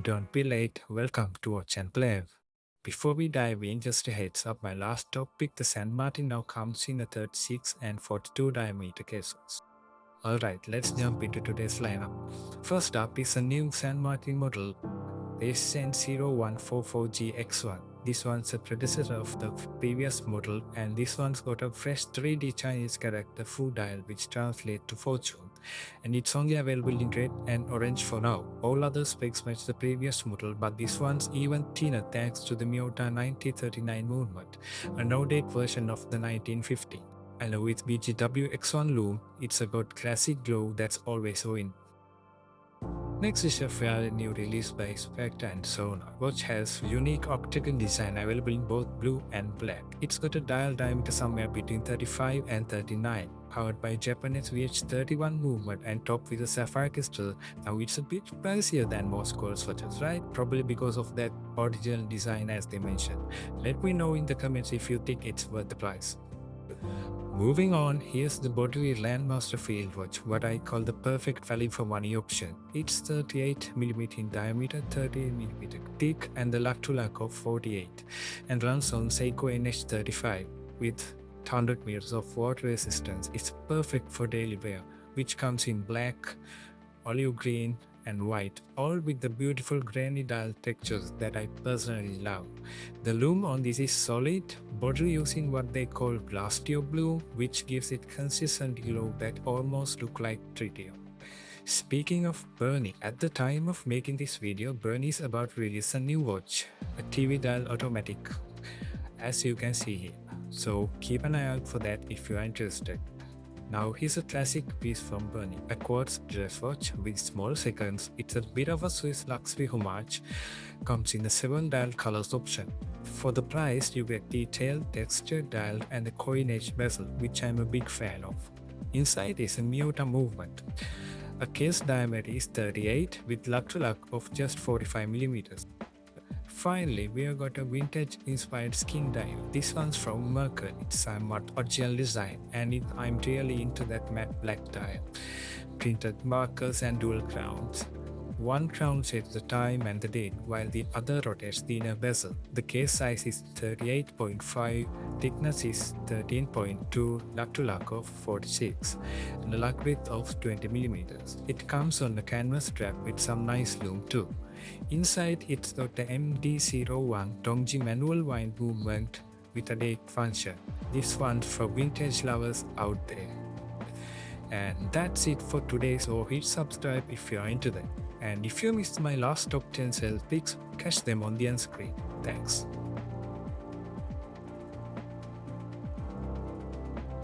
Don't be late, welcome to Watch and Play. Before we dive in, just a heads up, my last topic, the San Martin now comes in a 36 and 42 diameter cases. Alright, let's jump into today's lineup. First up is a new San Martin model, the SN0144GX1. This one's a predecessor of the previous model, and this one's got a fresh 3D Chinese character full dial which translates to fortune, and it's only available in red and orange for now. All other specs match the previous model, but this one's even thinner thanks to the Miyota 9039 movement, an outdated version of the 1950. And with BGW X1 loom, it's a got classic glow that's always win. Next is a fairly new release by Specht and Sohna. Watch has unique octagon design available in both blue and black. It's got a dial diameter somewhere between 35 and 39, powered by Japanese VH31 movement and topped with a sapphire crystal. Now it's a bit pricier than most gold watches, right? Probably because of that original design as they mentioned. Let me know in the comments if you think it's worth the price. Moving on, here's the Boderry Landmaster field watch, what I call the perfect value for money option. It's 38mm in diameter, 30mm thick, and the luck to luck of 48, and runs on Seiko NH35 with 100 meters of water resistance. It's perfect for daily wear, which comes in black, olive green, and white, all with the beautiful grainy dial textures that I personally love. The loom on this is solid, Boderry using what they call glass tube blue, which gives it consistent glow that almost look like tritium. Speaking of Berny, at the time of making this video, Berny is about to release a new watch, a TV dial automatic, as you can see here. So keep an eye out for that if you are interested. Now here's a classic piece from Berny, a quartz dress watch with small seconds. It's a bit of a Swiss luxury homage, comes in a 7 dial colors option. For the price, you get detailed textured dial and a coinage bezel, which I'm a big fan of. Inside is a Miyota movement. A case diameter is 38 with luck to luck of just 45mm. Finally, we have got a vintage inspired skin dial. This one's from Merkur. It's somewhat original design, and I'm really into that matte black dial. Printed markers and dual crowns. One crown sets the time and the date, while the other rotates the inner bezel. The case size is 38.5, thickness is 13.2, luck to luck of 46, and a luck width of 20mm. It comes on a canvas strap with some nice loom too. Inside, it's got the MD01 Dongji manual wind movement with a date function. This one's for vintage lovers out there. And that's it for today, so hit subscribe if you're into that. And if you missed my last top 10 sales picks, catch them on the end screen. Thanks.